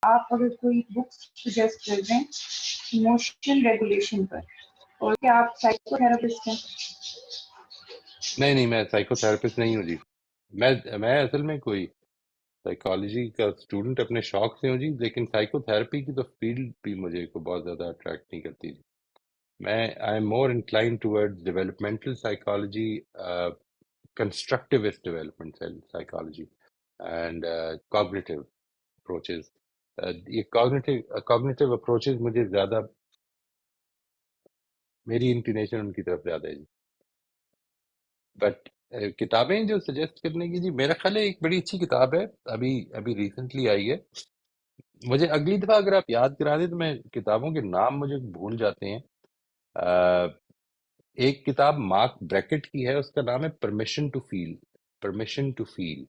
آپ اگر کوئی بک سجیسٹ کر دیں ایموشن ریگولیشن پر، اور کیا آپ سائیکو تھراپسٹ ہیں؟ نہیں میں سائیکو تھراپسٹ نہیں ہوں جی. میں اصل میں کوئی سائیکالوجی کا اسٹوڈنٹ اپنے شوق سے ہوں جی، لیکن سائیکو تھراپی کی تو فیلڈ بھی مجھے کو بہت زیادہ اٹریکٹ نہیں کرتی جی. میں I am more inclined toward developmental psychology, constructivist development psychology and cognitive approaches. یہ کوگنیٹیو اپروچز مجھے زیادہ، میری انکلینیشن ان کی طرف زیادہ ہے جی. بٹ کتابیں جو سجیسٹ کرنے کی جی، میرا خیال ہے ایک بڑی اچھی کتاب ہے، ابھی ریسنٹلی آئی ہے. مجھے اگلی دفعہ اگر آپ یاد کرا دیں تو میں کتابوں کے نام مجھے بھول جاتے ہیں. ایک کتاب مارک بریکٹ کی ہے، اس کا نام ہے permission to feel. Permission to feel,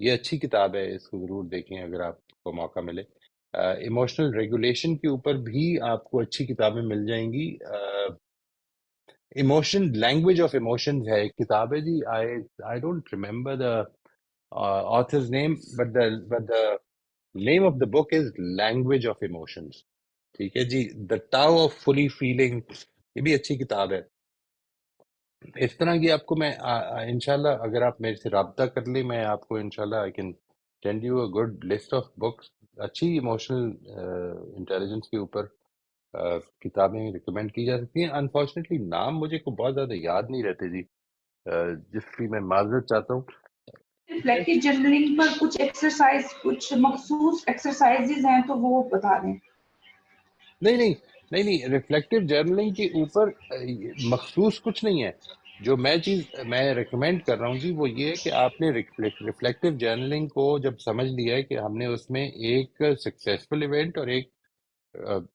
یہ اچھی کتاب ہے، اس کو ضرور دیکھیں اگر آپ کو موقع ملے. ایموشنل ریگولیشن کے اوپر بھی آپ کو اچھی کتابیں مل جائیں گی. ایموشن، لینگویج آف ایموشنز ہے ایک کتاب ہے جی. I don't remember the author's name, but the name of the book is language of emotions. ٹھیک ہے جی. The Tao of fully feeling, یہ بھی اچھی کتاب ہے. اس طرح کی آپ کو میں انشاءاللہ اگر آپ میرے سے رابطہ کر لیں، میں آپ کو انشاءاللہ I can send you a good list of books. اچھی ایموشنل انٹیلیجنس کے اوپر کتابیں ریکمینڈ کی جا سکتی ہیں. انفارچونیٹلی نام مجھے کو بہت زیادہ یاد نہیں رہتے جی، جس کی میں معذرت چاہتا ہوں. ریفلیکٹیو جرنلنگ پر کچھ ایکسرسائز، کچھ مخصوص ایکسرسائزز ہیں تو وہ بتا دیں. نہیں ریفلیکٹیو جرنلنگ کے اوپر مخصوص کچھ نہیں ہے. جو میں ریکمینڈ کر رہا ہوں جی وہ یہ ہے کہ آپ نے ریفلیکٹیو جرنلنگ کو جب سمجھ لیا ہے کہ ہم نے اس میں ایک سکسیسفل ایونٹ اور ایک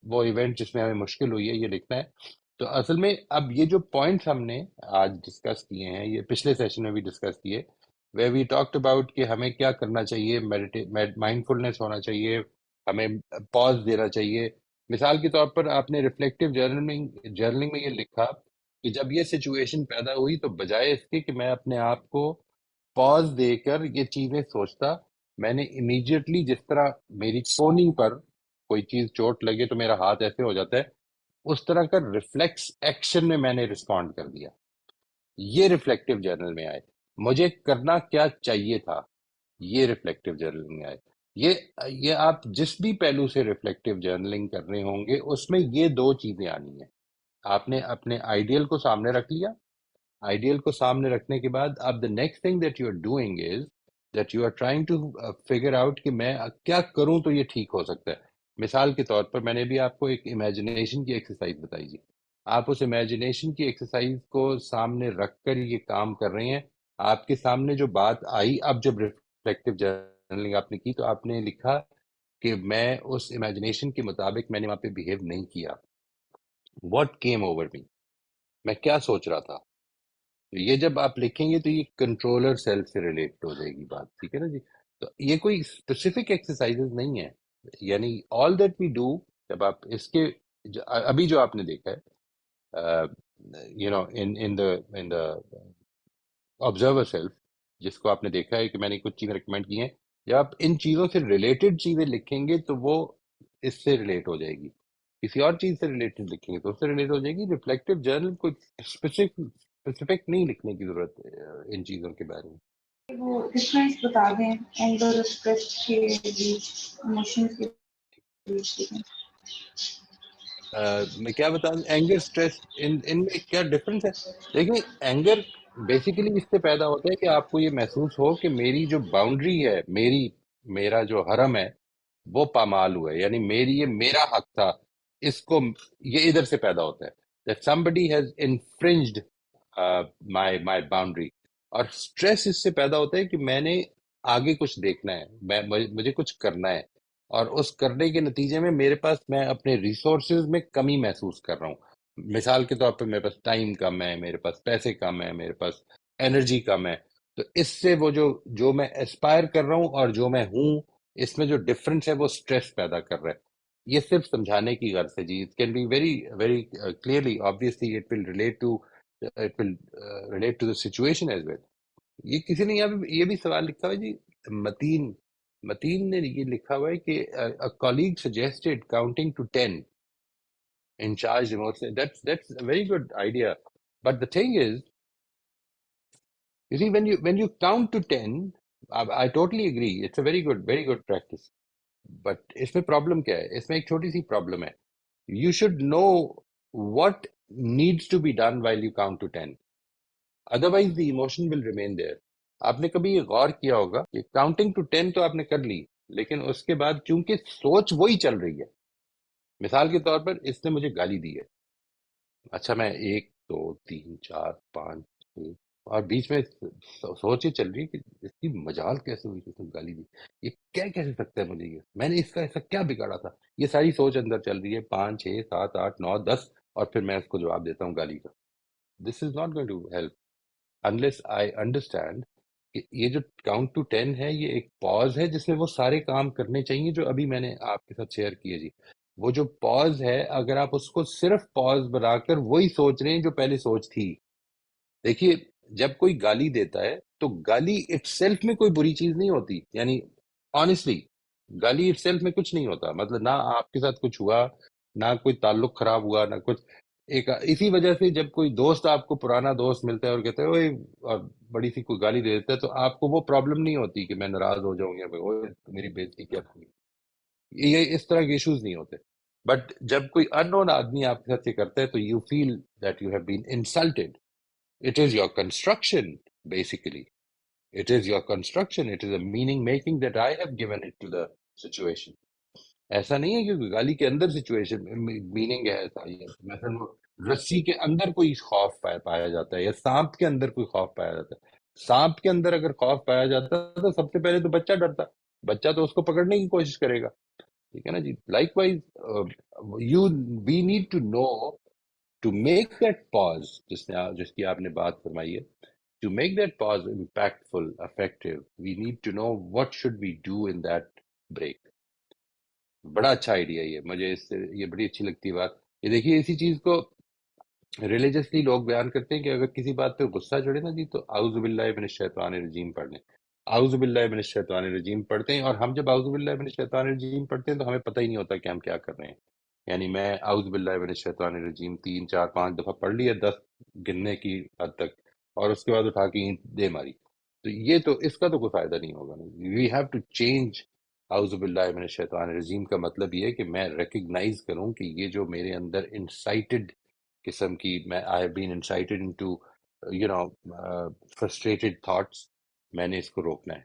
وہ ایونٹ جس میں ہمیں مشکل ہوئی ہے یہ لکھنا ہے. تو اصل میں اب یہ جو پوائنٹس ہم نے آج ڈسکس کیے ہیں، یہ پچھلے سیشن میں بھی ڈسکس کیے، وے وی ٹاکڈ اباؤٹ کہ ہمیں کیا کرنا چاہیے. مائنڈ فلنس ہونا چاہیے، ہمیں پاز دینا چاہیے. مثال کے طور پر آپ نے ریفلیکٹیو جرنلنگ میں یہ لکھا کہ جب یہ سچویشن پیدا ہوئی تو بجائے اس کے کہ میں اپنے آپ کو پاز دے کر یہ چیزیں سوچتا، میں نے امیڈیٹلی، جس طرح میری کونی پر کوئی چیز چوٹ لگے تو میرا ہاتھ ایسے ہو جاتا ہے، اس طرح کا ریفلیکس ایکشن میں نے رسپونڈ کر دیا. یہ ریفلیکٹیو جرنل میں آئے. مجھے کرنا کیا چاہیے تھا، یہ ریفلیکٹیو جرنل میں آئے. یہ آپ جس بھی پہلو سے ریفلیکٹیو جرنلنگ کر رہے ہوں گے اس میں یہ دو چیزیں آنی ہیں. آپ نے اپنے آئیڈیل کو سامنے رکھ لیا. آئیڈیل کو سامنے رکھنے کے بعد اب the next thing that you are doing is that you are trying to figure out کہ میں کیا کروں تو یہ ٹھیک ہو سکتا ہے. مثال کے طور پر میں نے بھی آپ کو ایک امیجنیشن کی ایکسرسائز بتائی جی. آپ اس امیجنیشن کی ایکسرسائز کو سامنے رکھ کر یہ کام کر رہے ہیں. آپ کے سامنے جو بات آئی، اب جب ریفلیکٹیو جرنلنگ آپ نے کی تو آپ نے لکھا کہ میں اس امیجنیشن کے مطابق میں نے وہاں پہ بہیو نہیں کیا. واٹ کیم اوور می، میں کیا سوچ رہا تھا. یہ جب آپ لکھیں گے تو یہ کنٹرولر سیلف سے ریلیٹ ہو جائے گی بات. ٹھیک ہے نا جی. تو یہ کوئی اسپیسیفک ایکسرسائز نہیں ہے، یعنی آل دیٹ وی ڈو جب آپ اس کے ابھی جو آپ نے دیکھا ہے you know in the observer self, جس کو آپ نے دیکھا ہے کہ میں نے کچھ چیزیں ریکمینڈ کی ہیں، جب آپ ان چیزوں سے ریلیٹڈ چیزیں لکھیں گے تو وہ اس سے ریلیٹ ہو جائے گی. کسی اور چیز سے ریلیٹڈ لکھیں گے تو اس سے ریلیٹ ہو جائے گی. ریفلیکٹیو جرنل کوئی اسپیسیفک نہیں لکھنے کی ضرورت ہے ان چیزوں کے بارے میں. وہ ڈفرینس بتا دیں اینگر اور اسٹریس کے بیچ، ایموشنز کے بیچ. میں کیا بتاؤں، اینگر اسٹریس ان میں کیا ڈفرنس ہے. دیکھیں اینگر بیسیکلی اس سے پیدا ہوتا ہے کہ آپ کو یہ محسوس ہو کہ میری جو باؤنڈری ہے، میرا جو حرم ہے وہ پامال ہوا ہے، یعنی یہ میرا حق تھا، اس کو یہ ادھر سے پیدا ہوتا ہے that somebody has infringed my boundary. اور اسٹریس اس سے پیدا ہوتا ہے کہ میں نے آگے کچھ دیکھنا ہے، مجھے کچھ کرنا ہے، اور اس کرنے کے نتیجے میں میں اپنے ریسورسز میں کمی محسوس کر رہا ہوں. مثال کے طور پہ میرے پاس ٹائم کم ہے، میرے پاس پیسے کم ہے، میرے پاس انرجی کم ہے. تو اس سے وہ جو میں اسپائر کر رہا ہوں اور جو میں ہوں، اس میں جو ڈفرنس ہے وہ اسٹریس پیدا کر رہا ہے. یہ صرف سمجھانے کی غرض ہے جی. It can be very very clearly obviously it will relate to the situation as well. یہ کسی نے یہ بھی سوال لکھا ہوا جی، متین متین نے یہ لکھا ہوا ہے کہ a colleague suggested counting to 10 in charged emotion. That's a very good idea. But the thing is, you see, when you count to 10, I totally agree. It's a very good practice. But اس میں problem کیا ہے؟ اس میں ایک چھوٹی سی problem ہے. You should know what needs to be done while you count to 10. Otherwise, the emotion will remain there. آپ نے کبھی یہ غور کیا ہوگا کہ کاؤنٹنگ ٹو 10 تو آپ نے کر لی، لیکن اس کے بعد چونکہ سوچ وہی چل رہی ہے. مثال کے طور پر اس نے مجھے گالی دی ہے، اچھا میں 1 2 3 4 5 6 اور بیچ میں سوچ یہ چل رہی ہے کہ اس کی مجال کیسے ہوئی کہ اس نے گالی دی، یہ کیا کیسے سکتا ہے مجھے، یہ میں نے اس کا ایسا کیا بگاڑا تھا. یہ ساری سوچ اندر چل رہی ہے 5 6 7 8 9 10 اور پھر میں اس کو جواب دیتا ہوں گالی کا. This is not going to help unless I understand کہ یہ جو کاؤنٹ ٹو 10 ہے یہ ایک پاز ہے جس میں وہ سارے کام کرنے چاہیے جو ابھی میں نے آپ کے ساتھ شیئر کیے. جی وہ جو پاز ہے اگر آپ اس کو صرف پاز بنا کر وہی سوچ رہے ہیں جو پہلے سوچ تھی. دیکھیے جب کوئی گالی دیتا ہے تو گالی اٹ سیلف میں کوئی بری چیز نہیں ہوتی، یعنی آنیسٹلی گالی اٹ سیلف میں کچھ نہیں ہوتا. مطلب نہ آپ کے ساتھ کچھ ہوا، نہ کوئی تعلق خراب ہوا، نہ کچھ. ایک اسی وجہ سے جب کوئی دوست آپ کو پرانا دوست ملتا ہے اور کہتا ہے اوئے اور بڑی سی کوئی گالی دے دیتا ہے تو آپ کو وہ پرابلم نہیں ہوتی کہ میں ناراض ہو جاؤں یا اوئے میری بےزتی کیا ہوئی. یہ اس طرح کے ایشوز نہیں ہوتے. بٹ جب کوئی ان نون آدمی آپ کے ساتھ یہ کرتا ہے تو you feel that you have been insulted. It is your construction, basically. It is your construction. It is a meaning making that I have given it to the situation. ایسا نہیں ہے کہ گالی کے اندر سچویشن میننگ ہے ایسا ہی ہے. مثلا وہ رسی کے اندر کوئی خوف پایا جاتا ہے یا سانپ کے اندر کوئی خوف پایا جاتا ہے. سانپ کے اندر اگر خوف پایا جاتا ہے تو سب سے پہلے تو بچہ ڈرتا، بچہ تو اس کو پکڑنے کی کوشش کرے گا. ٹھیک ہے نا جی. Likewise we need to know to make that pause جس کی آپ نے بات فرمائی ہے. To make that pause impactful, effective, we need to know what should we do in that break. بڑا اچھا آئیڈیا یہ، مجھے اس سے یہ بڑی اچھی لگتی ہے بات. یہ دیکھیے اسی چیز کو ریلیجسلی لوگ بیان کرتے ہیں کہ اگر کسی بات پہ غصہ چڑھے نا جی تو اعوذ باللہ من الشیطان الرجیم پڑھ لیں. اعوذ باللہ من الشیطان الرجیم پڑھتے ہیں اور ہم جب اعوذ باللہ من الشیطان الرجیم پڑھتے ہیں تو ہمیں پتہ ہی نہیں ہوتا کہ ہم کیا کر رہے ہیں. یعنی میں اعوذ باللہ من الشیطان الرجیم 3 4 5 دفعہ پڑھ لیا 10 گننے کی حد تک اور اس کے بعد اٹھا کے اینٹ دے ماری. تو یہ تو اس کا تو کوئی فائدہ نہیں ہوگا. We have to change. اعوذ باللہ من الشیطان الرجیم کا مطلب یہ ہے کہ میں ریکگنائز کروں کہ یہ جو میرے اندر انسائٹڈ قسم کی میں I have been insighted into you know frustrated thoughts, میں نے اس کو روکنا ہے.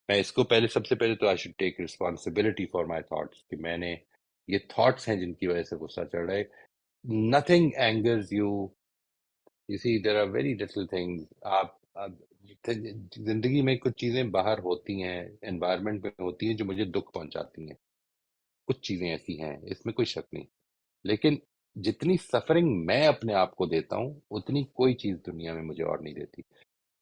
میں اس کو پہلے سب سے پہلے تو I should take responsibility for my thoughts کہ میں نے یہ تھاٹس ہیں جن کی وجہ سے غصہ چڑھ رہا ہے. Nothing angers you. You see there are very little things. آپ زندگی میں کچھ چیزیں باہر ہوتی ہیں، انوائرمنٹ میں ہوتی ہیں جو مجھے دکھ پہنچاتی ہیں. کچھ چیزیں ایسی ہیں، اس میں کوئی شک نہیں. لیکن جتنی سفرنگ میں اپنے آپ کو دیتا ہوں اتنی کوئی چیز دنیا میں مجھے اور نہیں دیتی.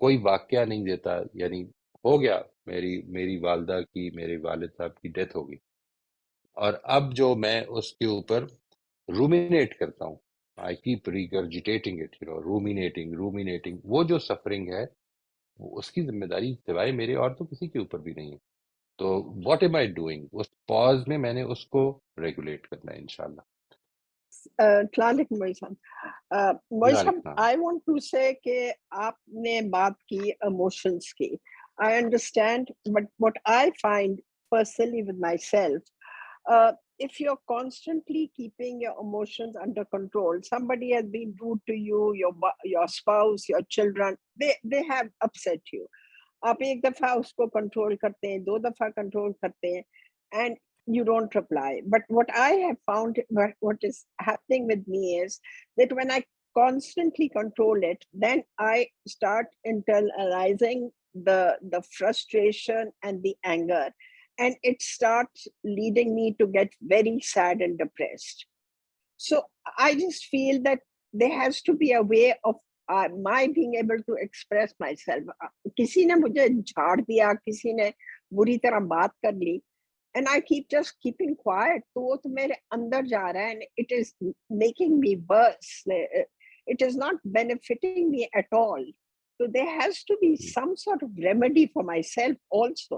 کوئی واقعہ نہیں دیتا. یعنی ہو گیا میری والدہ کی، میرے والد صاحب کی ڈیتھ ہو گئی اور اب جو میں اس کے اوپر رومینیٹ کرتا ہوں، I keep regurgitating it, ruminating. وہ جو سفرنگ ہے اس کی ذمہ داری سوائے میرے اور تو کسی کے اوپر بھی نہیں ہے. تو واٹ ایم آئی ڈوئنگ، اس پاز میں میں نے اس کو ریگولیٹ کرنا ہے انشاءاللہ. السلام علیکم موئی صاحب. موئی صاحب السلام. آئی وانٹ ٹو سے کہ آپ نے بات کی ایموشنس کی. I understand, but what I find personally with myself, if you're constantly keeping your emotions under control, somebody has been rude to you, your spouse, your children, they have upset you. آپ ایک دفعہ اس کو control کرتے ہیں، 2 دفعہ control کرتے ہیں and you don't reply. But what I have found, what is happening with me is that when I constantly control it, then I start internalizing the frustration and the anger, and it starts leading me to get very sad and depressed. So I just feel that there has to be a way of my being able to express myself. کسی نے مجھے جھاڑ دیا، کسی نے بری طرح بات کر لی and I keep just keeping quiet, تو وہ تو میرے اندر جا رہا ہے and it is making me worse. It is not benefiting me at all. So there has to be some sort of remedy for myself also.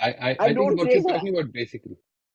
I I think don't what you're raise a, talking about basically.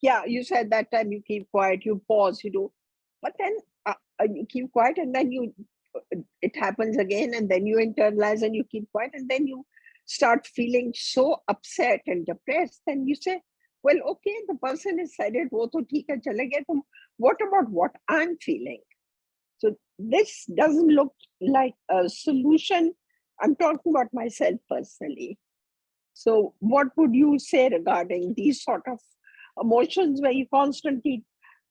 yeah, you said that time you keep quiet, you pause, you do, but then you keep quiet, and then it happens again, and then you internalize and you keep quiet, and then you start feeling so upset and depressed. Then you say, well, okay, the person has said it, wo to theek hai, chale gaye, tum, what about what I'm feeling? So this doesn't look like a solution. I'm talking about myself personally. So what would you say regarding these sort of emotions where you constantly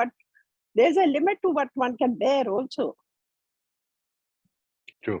but there's a limit to what one can bear also. True.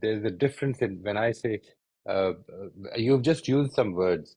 there's a difference in when I say you've just used some words.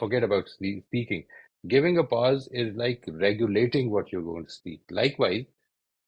forget about speaking. Giving a pause is like regulating what you're going to speak. Likewise,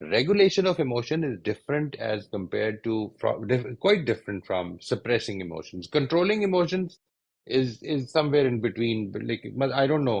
Regulation of emotion is different as compared to quite different from suppressing emotions. Controlling emotions is somewhere in between. Like I don't know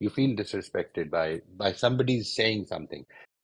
you feel disrespected by somebody saying something.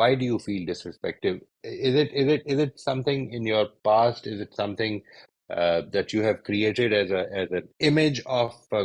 why do you feel disrespected? Is it something in your past? Is it something that you have created as an image of a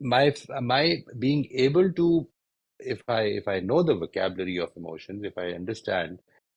my being able to, if I know the vocabulary of emotions, if I understand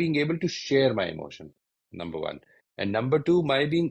being able to share my emotion, number one. And number two, my being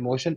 emotion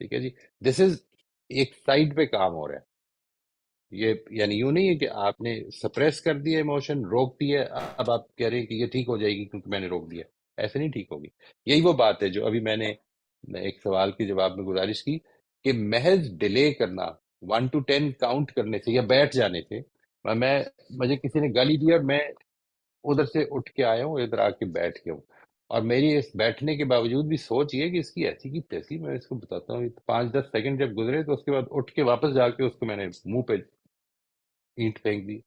ٹھیک ہے جی. This از ایک side پہ کام ہو رہا ہے. یہ یعنی یوں نہیں ہے کہ آپ نے سپریس کر دیا ایموشن، روک دیا، اب آپ کہہ رہے ہیں کہ یہ ٹھیک ہو جائے گی کیونکہ میں نے روک دیا. ایسے نہیں ٹھیک ہوگی. یہی وہ بات ہے جو ابھی میں نے ایک سوال کے جواب میں گزارش کی کہ محض ڈیلے کرنا 1 to 10 کاؤنٹ کرنے سے یا بیٹھ جانے سے، مجھے کسی نے گالی دیا اور میں ادھر سے اٹھ کے آیا ہوں، ادھر آ کے بیٹھ گیا ہوں، اور میری اس بیٹھنے کے باوجود بھی سوچ یہ کہ اس کی ایسی کی تیسی، میں اس کو بتاتا ہوں 5-10 سیکنڈ جب گزرے تو اس کے بعد اٹھ کے واپس جا کے اس کو میں نے منہ پہ اینٹ پھینک دی.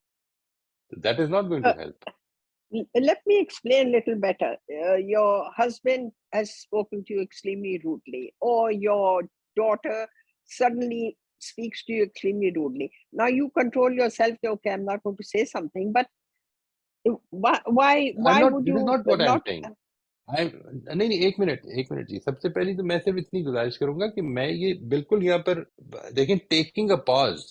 That is not going to help. Let me explain a little better. Your husband has spoken to you extremely rudely, or your daughter suddenly speaks to you extremely rudely. Now you control yourself. Okay, I'm not going to say something, but why would This you is not what I'm not? saying. نہیں ایک minute جی. سب سے پہلی تو میں صرف اتنی گزارش کروں گا کہ میں یہ بالکل یہاں پر دیکھیں، taking a pause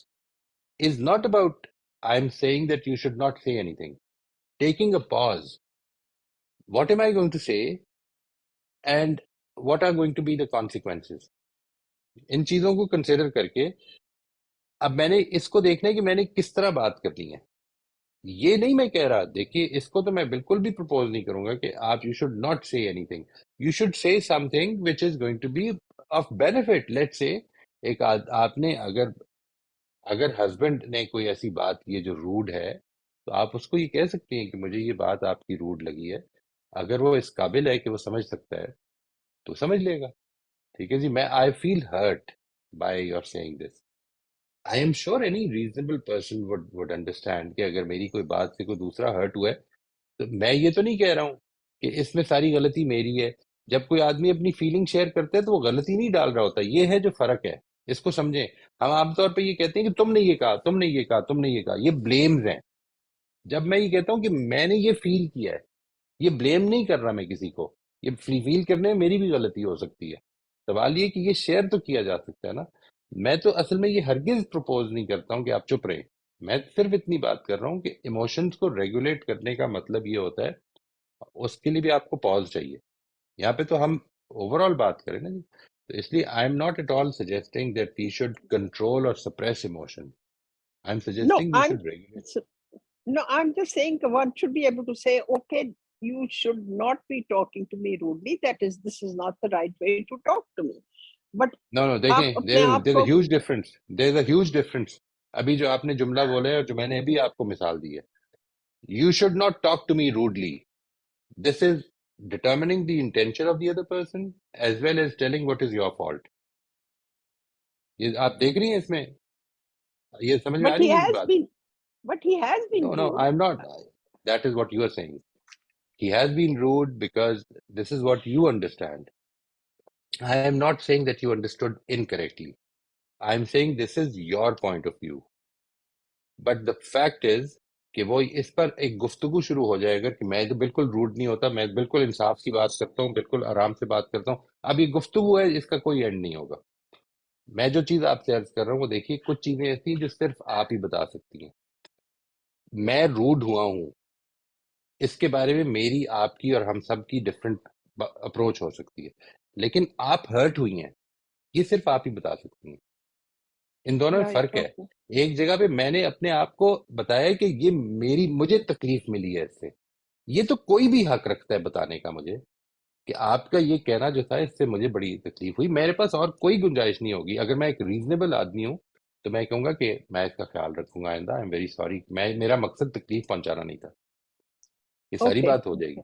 is not about I am saying that you should not say anything. Taking a pause, what am I going to say and what are going to be the consequences, ان چیزوں کو consider کر کے اب میں نے اس کو دیکھنا ہے کہ میں نے کس طرح بات کرنی ہے. یہ نہیں میں کہہ رہا، دیکھیے اس کو تو میں بالکل بھی پرپوز نہیں کروں گا کہ آپ you should not say anything. You should say something which is going to be of benefit. Let say ایک آپ نے اگر ہسبینڈ نے کوئی ایسی بات کی ہے جو روڈ ہے تو آپ اس کو یہ کہہ سکتے ہیں کہ مجھے یہ بات آپ کی روڈ لگی ہے. اگر وہ اس قابل ہے کہ وہ سمجھ سکتا ہے تو سمجھ لے گا. ٹھیک ہے جی. میں I feel hurt by your saying this. I am sure any reasonable person would understand کہ اگر میری کوئی بات سے کوئی دوسرا ہرٹ ہوا ہے تو میں یہ تو نہیں کہہ رہا ہوں کہ اس میں ساری غلطی میری ہے. جب کوئی آدمی اپنی فیلنگ شیئر کرتا ہے تو وہ غلطی نہیں ڈال رہا ہوتا. یہ ہے جو فرق ہے، اس کو سمجھیں. ہم عام طور پہ یہ کہتے ہیں کہ تم نے یہ کہا، تم نے یہ کہا، تم نے یہ کہا. یہ بلیمز ہیں. جب میں یہ کہتا ہوں کہ میں نے یہ فیل کیا ہے، یہ بلیم نہیں کر رہا میں کسی کو. یہ فیل کرنے میں میری بھی غلطی ہو سکتی ہے. سوال یہ کہ یہ شیئر تو کیا جا سکتا ہے نا. میں تو اصل میں یہ ہرگز پروپوز نہیں کرتا ہوں کہ آپ چپ رہیں. میں صرف اتنی بات کر رہا ہوں کہ ایموشنز کو ریگولیٹ کرنے کا مطلب یہ ہوتا ہے، اس کے لیے بھی آپ کو پاز چاہیے. یہاں پہ تو ہم اوور آل بات کریں نا جی. تو اس لیے I am not at all suggesting that we should control اور suppress emotion. I am suggesting we should regulate. No, I'm just saying one should be able to say, okay, you should not be talking to me rudely. This is not the right way to talk to me. But No, دیکھیں there's a huge difference. There's a huge difference. ابھی جو آپ نے جملہ بولے اور جو میں نے ابھی آپ کو مثال دی ہے، you should not talk to me rudely. This is determining the intention of the other person as well as telling what is your fault. یہ آپ دیکھ رہی ہیں اس میں، یہ سمجھ میں آ رہی ہے میری بات؟ But he has been No, rude. I'm not. That is what you are saying. He has been rude because this is what you understand. I am not saying that you understood incorrectly. I am saying this is your point of view. But the fact is کہ وہ اس پر ایک گفتگو شروع ہو جائے گا کہ میں تو بالکل روڈ نہیں ہوتا، میں بالکل انصاف کی بات کرتا ہوں، بالکل آرام سے بات کرتا ہوں. اب یہ گفتگو ہے، اس کا کوئی اینڈ نہیں ہوگا. میں جو چیز آپ سے عرض کر رہا ہوں وہ دیکھیے، کچھ چیزیں ایسی ہیں جو صرف آپ ہی بتا سکتی ہیں. میں روڈ ہوا ہوں، اس کے بارے میں میری، آپ کی اور ہم سب کی ڈفرینٹ اپروچ ہو سکتی ہے، لیکن آپ ہرٹ ہوئی ہیں یہ صرف آپ ہی بتا سکتی ہیں. ان دونوں میں فرق ہے. ایک جگہ پہ میں نے اپنے آپ کو بتایا کہ یہ مجھے تکلیف ملی ہے اس سے. یہ تو کوئی بھی حق رکھتا ہے بتانے کا مجھے کہ آپ کا یہ کہنا جو تھا اس سے مجھے بڑی تکلیف ہوئی. میرے پاس اور کوئی گنجائش نہیں ہوگی. اگر میں ایک ریزنیبل آدمی ہوں تو میں کہوں گا کہ میں اس کا خیال رکھوں گا آئندہ. آئی ایم ویری سوری، میرا مقصد تکلیف پہنچانا نہیں تھا. یہ ساری بات ہو جائے گی.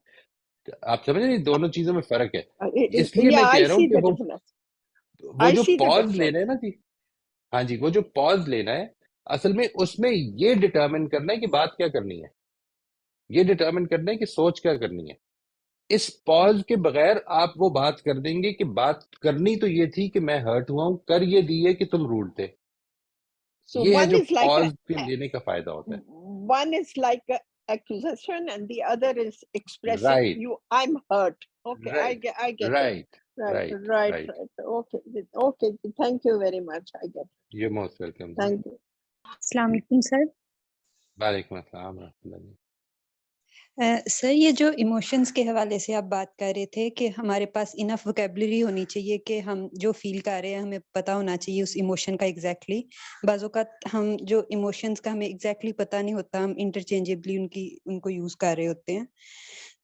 آپ سمجھ رہے ہیں دونوں چیزوں میں فرق ہے. اس لیے میں کہہ رہا ہوں کہ وہ جو پاز لینا ہے نا جی، ہاں جی، وہ جو پاز لینا ہے اصل میں اس میں یہ ڈٹرمن کرنا ہے کہ بات کیا کرنی ہے، یہ ڈٹرمن کرنا ہے کہ سوچ کیا کرنی ہے. اس پاز کے بغیر آپ وہ بات کر دیں گے کہ بات کرنی تو یہ تھی کہ میں ہرٹ ہوا ہوں، کر یہ دیے کہ تم روڈ تھے. یہ ہے جو پاز کے لینے کا فائدہ ہوتا ہے. One is like accusation and the other is expressing I'm hurt. Okay, right. I get right. it. Right. Okay, thank you very much. I get it. You're most welcome. Thank you. السلام علیکم سر. وعلیکم السلام ورحمۃ اللہ. سر یہ جو emotions کے حوالے سے آپ بات کر رہے تھے کہ ہمارے پاس انف وکیبلری ہونی چاہیے کہ ہم جو فیل کر رہے ہیں ہمیں پتہ ہونا چاہیے اس ایموشن کا ایگزیکٹلی. بعض اوقات ہم جو ایموشنز کا ہمیں ایگزیکٹلی پتہ نہیں ہوتا، ہم انٹرچینجبلی ان کو یوز کر رہے ہوتے ہیں.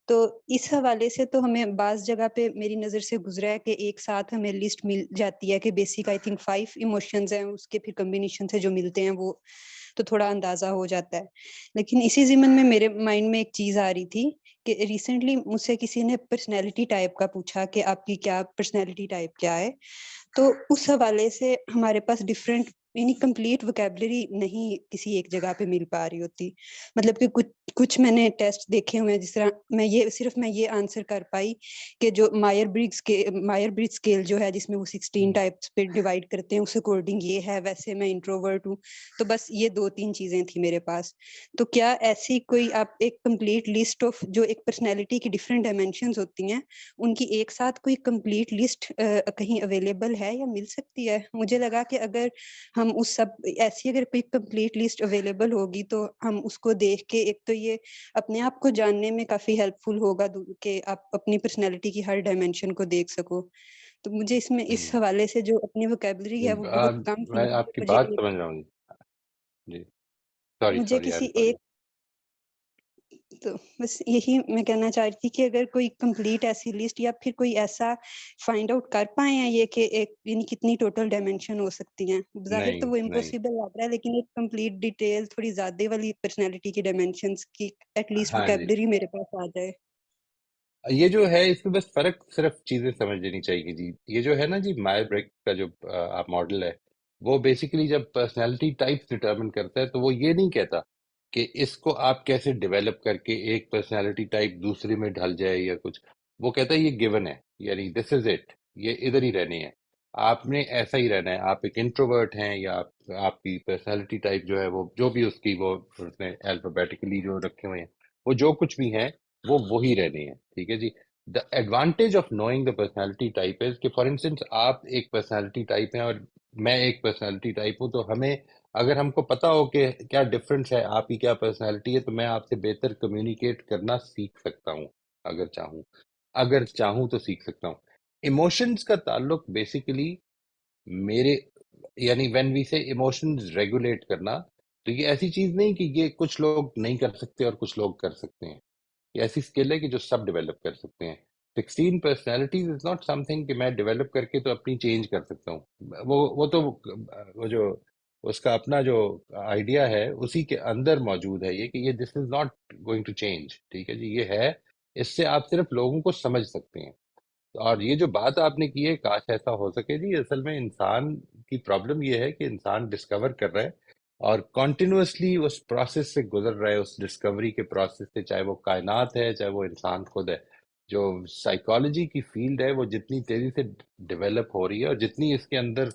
تو اس حوالے سے تو ہمیں بعض جگہ پہ میری نظر سے گزرا ہے کہ ایک ساتھ ہمیں لسٹ مل جاتی ہے کہ بیسک آئی تھنک 5 ایموشنز ہیں، اس کے پھر کمبینیشن سے جو ملتے ہیں وہ تو تھوڑا اندازہ ہو جاتا ہے. لیکن اسی ضمن میں میرے مائنڈ میں ایک چیز آ رہی تھی کہ ریسنٹلی مجھ سے کسی نے پرسنالٹی ٹائپ کا پوچھا کہ آپ کی کیا پرسنالٹی ٹائپ کیا ہے. تو اس حوالے سے ہمارے پاس ڈفرینٹ یعنی کمپلیٹ وکیبلری نہیں کسی ایک جگہ پہ مل پا رہی ہوتی. مطلب کہ کچھ میں نے ٹیسٹ دیکھے ہوئے ہیں، جس طرح میں یہ آنسر کر پائی کہ جو مائر برگ اسکیل جو ہے جس میں وہ 16 ٹائپس پہ ڈیوائڈ کرتے ہیں، اس اکارڈنگ یہ ہے، ویسے میں انٹروورٹ ہوں. تو بس یہ 2-3 چیزیں تھی میرے پاس. تو کیا ایسی کوئی آپ ایک کمپلیٹ لسٹ آف جو ایک پرسنالٹی کی ڈفرینٹ ڈائمینشنز ہوتی ہیں ان کی ایک ساتھ کوئی کمپلیٹ لسٹ کہیں اویلیبل ہے یا مل سکتی ہے؟ مجھے لگا کہ اگر ہم اس سب ایسی اگر کوئی کمپلیٹ لسٹ اویلیبل ہوگی تو ہم اس کو دیکھ کے ایک تو یہ اپنے آپ کو جاننے میں کافی ہیلپ فل ہوگا کہ آپ اپنی پرسنالٹی کی ہر ڈائمینشن کو دیکھ سکو. تو مجھے اس میں اس حوالے سے جو اپنی وکیبلری ہے وہ بہت کم تھی. میں آپ کی مجھے بات سمجھ رہا ہوں جی. مجھے سوری کسی آپ بتائیے. ایک تو بس یہی میں کہنا چاہ رہی تھی کہ اگر کوئی کمپلیٹ ایسی لسٹ یا پھر کوئی ایسا فائنڈ آؤٹ کر پائے ہیں یہ کہ ایک یعنی کتنی ٹوٹل ڈائمینشن ہو سکتی ہیں. ظاہر تو وہ نہیں امپوسیبل لگ رہا ہے، لیکن ایک کمپلیٹ ڈیٹیل تھوڑی زیادہ والی پرسنالٹی کی ڈائمینشنس کی ایٹ لیسٹ ہاں جی، وکیبلری میرے پاس آ جائے. یہ جو ہے اس میں بس فرق صرف چیزیں سمجھ لینی چاہیے جی. یہ جو ہے نا جی مائر برگ کا جو آپ ماڈل ہے، وہ بیسیکلی جب پرسنالٹی ٹائپ ڈٹرمن کرتا ہے تو وہ یہ نہیں کہتا کہ اس کو آپ کیسے ڈیولپ کر کے ایک پرسنالٹی ٹائپ دوسرے میں ڈھل جائے یا کچھ. وہ کہتا ہے یہ گیون ہے، یعنی دس از اٹ، یہ ادھر ہی رہنی ہے، آپ نے ایسا ہی رہنا ہے. آپ ایک انٹروورٹ ہیں یا آپ کی پرسنالٹی ٹائپ جو ہے وہ جو بھی اس کی وہ اس نے الفابیٹیکلی جو رکھے ہوئے ہیں وہ جو کچھ بھی ہیں وہ وہی رہنے ہیں. ٹھیک ہے جی. The advantage of knowing the personality type ہے کہ فار انسٹنس آپ ایک پرسنالٹی ٹائپ ہیں اور میں ایک پرسنالٹی ٹائپ ہوں، تو ہمیں اگر ہم کو پتا ہو کہ کیا ڈفرنس ہے، آپ کی کیا پرسنالٹی ہے، تو میں آپ سے بہتر کمیونیکیٹ کرنا سیکھ سکتا ہوں اگر چاہوں تو سیکھ سکتا ہوں. ایموشنز کا تعلق بیسیکلی میرے یعنی وین وی سے ایموشنز ریگولیٹ کرنا، تو یہ ایسی چیز نہیں کہ یہ کچھ لوگ نہیں کر سکتے اور کچھ لوگ کر سکتے ہیں. یہ ایسی اسکل ہے کہ جو سب ڈیولپ کر سکتے ہیں. 16 personalities is not some thing کہ میں ڈیولپ کر کے تو اپنی چینج کر سکتا ہوں. وہ تو وہ جو اس کا اپنا جو آئیڈیا ہے اسی کے اندر موجود ہے یہ کہ یہ this is not going to change. ٹھیک ہے جی. یہ ہے، اس سے آپ صرف لوگوں کو سمجھ سکتے ہیں. اور یہ جو بات آپ نے کی ہے کاش ایسا ہو سکے جی، اصل میں انسان کی پرابلم یہ ہے کہ انسان ڈسکور کر رہا ہے اور کنٹینیوسلی اس پروسیس سے گزر رہا ہے، اس ڈسکوری کے پروسیس سے، چاہے وہ کائنات ہے چاہے وہ انسان خود ہے. جو سائیکالوجی کی فیلڈ ہے وہ جتنی تیزی سے ڈیولپ ہو رہی ہے اور جتنی اس کے اندر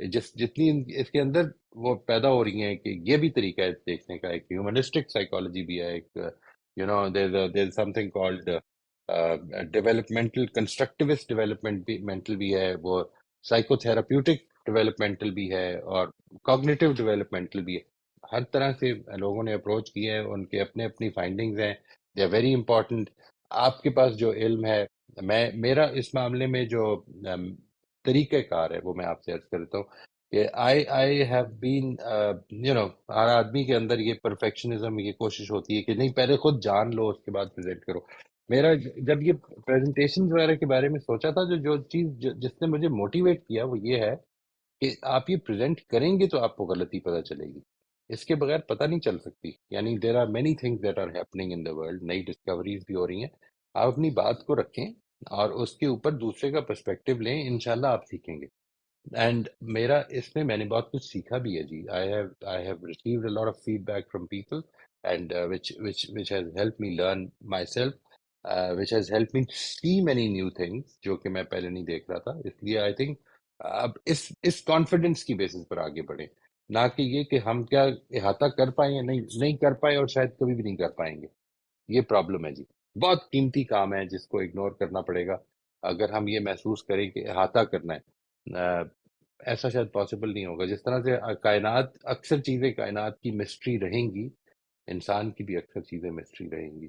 جتنی اس کے اندر وہ پیدا ہو رہی ہیں کہ یہ بھی طریقہ ہے دیکھنے کا. ایک ہیومنسٹک سائیکالوجی بھی ہے، ایک there something called developmental constructivist developmental بھی ہے، وہ سائیکو تھراپیوٹک ڈیولپمنٹل بھی ہے اور کوگنیٹو ڈیولپمنٹل بھی ہے. ہر طرح سے لوگوں نے اپروچ کیا ہے، ان کے اپنے اپنی فائنڈنگز ہیں، دے آر ویری امپورٹنٹ. آپ کے پاس جو علم ہے، میرا اس معاملے میں جو طریقہ کار ہے وہ میں آپ سے عرض کرتا ہوں کہ آئی ہیو بین ہر آدمی کے اندر یہ پرفیکشنزم، یہ کوشش ہوتی ہے کہ نہیں پہلے خود جان لو اس کے بعد پریزنٹ کرو. میرا جب یہ پریزنٹیشن وغیرہ کے بارے میں سوچا تھا، جو چیز جس نے مجھے موٹیویٹ کیا وہ یہ ہے کہ آپ یہ پریزنٹ کریں گے تو آپ کو غلطی پتہ چلے گی، اس کے بغیر پتہ نہیں چل سکتی. یعنی there are many things that are happening in the world, نئی ڈسکوریز بھی ہو رہی ہیں. آپ اپنی بات کو رکھیں اور اس کے اوپر دوسرے کا پرسپیکٹو لیں، انشاءاللہ آپ سیکھیں گے. اینڈ میرا اس میں نے بہت کچھ سیکھا بھی ہے جی. I have received a lot of feedback from people and which has helped me learn myself, which has helped me see many new things جو کہ میں پہلے نہیں دیکھ رہا تھا. اس لیے آئی تھنک اب اس کانفیڈنس کی بیسس پر آگے بڑھیں، نہ کہ یہ کہ ہم کیا احاطہ کر پائیں یا نہیں کر پائے اور شاید کبھی بھی نہیں کر پائیں گے. یہ پرابلم ہے جی. بہت قیمتی کام ہے جس کو اگنور کرنا پڑے گا اگر ہم یہ محسوس کریں کہ احاطہ کرنا ہے. ایسا شاید پاسبل نہیں ہوگا. جس طرح سے کائنات، اکثر چیزیں کائنات کی مسٹری رہیں گی، انسان کی بھی اکثر چیزیں مسٹری رہیں گی.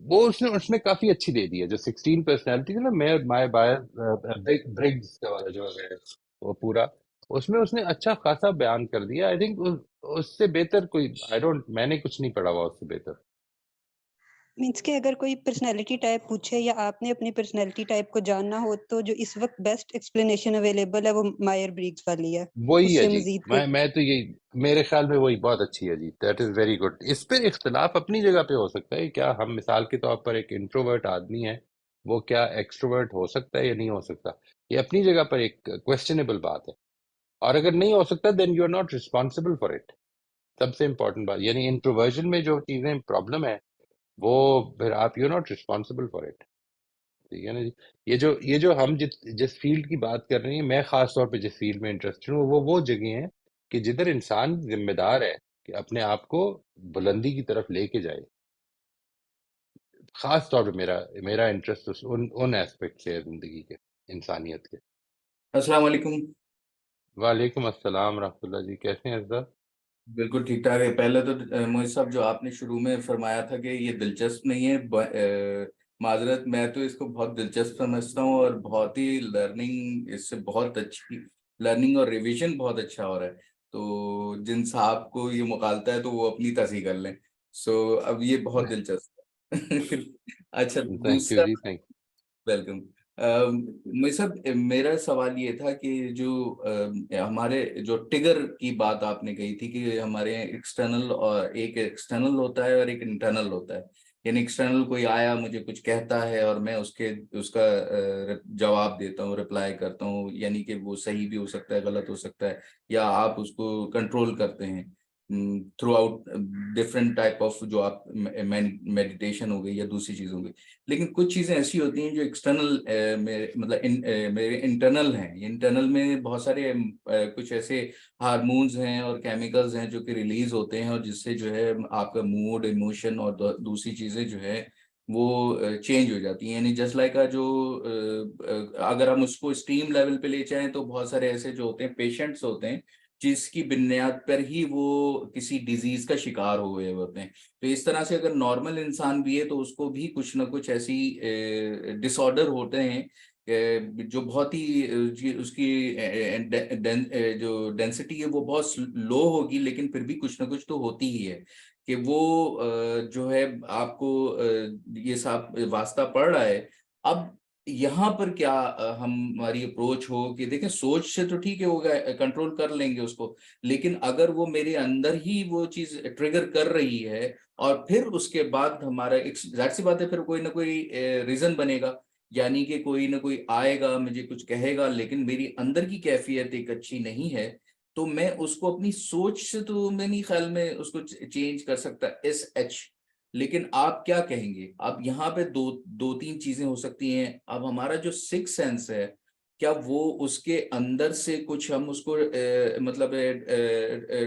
وہ اس نے کافی اچھی دے دی ہے. جو 16 پرسنالٹی ہے نا، مائی برگز کا والا جو ہے وہ پورا، اس میں اس نے اچھا خاصا بیان کر دیا. آئی تھنک اس سے بہتر کوئی میں نے کچھ نہیں پڑھا ہوا اس سے بہتر. مینس کہ اگر کوئی پرسنالٹی ٹائپ پوچھے یا آپ نے اپنی پرسنالٹی ٹائپ کو جاننا ہو تو جو اس وقت بیسٹ ایکسپلینیشن اویلیبل ہے وہ مائر بریگز والی ہے. وہی اس ہے سے جی. مزید کوئی میں تو یہی، میرے خیال میں وہی بہت اچھی ہے جی. That is very good. اس پہ اختلاف اپنی جگہ پہ ہو سکتا ہے. کیا ہم مثال کے طور پر ایک انٹروورٹ آدمی ہے، وہ کیا ایکسٹروورٹ ہو سکتا ہے یا نہیں ہو سکتا، یہ اپنی جگہ پر ایک کوشچنیبل بات ہے. اور اگر نہیں ہو سکتا then you are not responsible for it. سب سے امپورٹنٹ بات یعنی انٹروورژن میں جو چیزیں پرابلم ہے وہ پھر آپ you not responsible for it. ٹھیک ہے نا جی. یہ جو ہم جس فیلڈ کی بات کر رہے ہیں، میں خاص طور پہ جس فیلڈ میں انٹرسٹڈ ہوں وہ جگہ ہیں کہ جدھر انسان ذمہ دار ہے کہ اپنے آپ کو بلندی کی طرف لے کے جائے. خاص طور پہ میرا انٹرسٹ ان ایسپیکٹ سے ہے زندگی کے، انسانیت کے. السلام علیکم. وعلیکم السلام ورحمۃ اللہ جی. کیسے ہیں افضل؟ بالکل ٹھیک ٹھاک ہے. پہلے تو مجھے صاحب جو آپ نے شروع میں فرمایا تھا کہ یہ دلچسپ نہیں ہے، معذرت، میں تو اس کو بہت دلچسپ سمجھتا ہوں اور بہت ہی لرننگ، اس سے بہت اچھی لرننگ اور ریویژن بہت اچھا ہو رہا ہے. تو جن صاحب کو یہ مغالطہ ہے تو وہ اپنی تصحیح کر لیں. اب یہ بہت دلچسپ ہے. اچھا، تھینک یو دوسرا، جی. Thank welcome. میں سب میرا سوال یہ تھا کہ جو ہمارے جو ٹگر کی بات آپ نے کہی تھی کہ ہمارے ایکسٹرنل، اور ایک ایکسٹرنل ہوتا ہے اور ایک انٹرنل ہوتا ہے. یعنی ایکسٹرنل کوئی آیا مجھے کچھ کہتا ہے اور میں اس کا جواب دیتا ہوں، رپلائی کرتا ہوں، یعنی کہ وہ صحیح بھی ہو سکتا ہے، غلط ہو سکتا ہے، یا آپ اس کو کنٹرول کرتے ہیں through out different type of, جو آپ میڈیٹیشن ہو گئی یا دوسری چیز ہو گئی. لیکن کچھ چیزیں ایسی ہوتی ہیں جو ایکسٹرنل مطلب میرے انٹرنل ہیں. انٹرنل میں بہت سارے کچھ ایسے ہارمونز ہیں اور کیمیکلز ہیں جو کہ ریلیز ہوتے ہیں، اور جس سے جو ہے آپ کا موڈ، ایموشن اور دوسری چیزیں جو ہے وہ چینج ہو جاتی ہیں. یعنی جسٹ لائک جو اگر ہم اس کو اسٹریم لیول پہ لے جائیں تو بہت سارے ایسے جو ہوتے ہیں پیشنٹس ہوتے ہیں جس کی بنیاد پر ہی وہ کسی ڈیزیز کا شکار ہوئے ہوتے ہیں. تو اس طرح سے اگر نارمل انسان بھی ہے تو اس کو بھی کچھ نہ کچھ ایسی ڈس آرڈر ہوتے ہیں جو بہت ہی اس کی جو ڈینسٹی ہے وہ بہت لو ہوگی، لیکن پھر بھی کچھ نہ کچھ تو ہوتی ہی ہے کہ وہ جو ہے آپ کو یہ سب واسطہ پڑ رہا ہے. اب یہاں پر کیا ہماری اپروچ ہو کہ دیکھیں، سوچ سے تو ٹھیک ہے، ہوگا کنٹرول کر لیں گے اس کو، لیکن اگر وہ میرے اندر ہی وہ چیز ٹریگر کر رہی ہے اور پھر اس کے بعد ہمارا ظاہر سی بات ہے پھر کوئی نہ کوئی ریزن بنے گا، یعنی کہ کوئی نہ کوئی آئے گا مجھے کچھ کہے گا، لیکن میری اندر کی کیفیت ایک اچھی نہیں ہے، تو میں اس کو اپنی سوچ سے تو میں نہیں خیال میں اس کو چینج کر سکتا SH. لیکن آپ کیا کہیں گے؟ اب یہاں پہ دو تین چیزیں ہو سکتی ہیں. اب ہمارا جو 6 سینس ہے، کیا وہ اس کے اندر سے کچھ ہم اس کو مطلب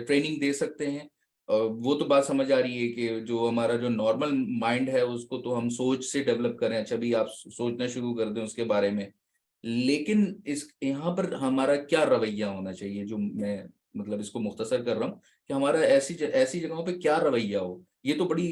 ٹریننگ دے سکتے ہیں؟ وہ تو بات سمجھ آ رہی ہے کہ جو ہمارا جو نارمل مائنڈ ہے اس کو تو ہم سوچ سے ڈیولپ کریں. اچھا بھی آپ سوچنا شروع کر دیں اس کے بارے میں، لیکن یہاں پر ہمارا کیا رویہ ہونا چاہیے؟ جو میں مطلب اس کو مختصر کر رہا ہوں کہ ہمارا ایسی جگہوں پہ کیا رویہ ہو. یہ تو بڑی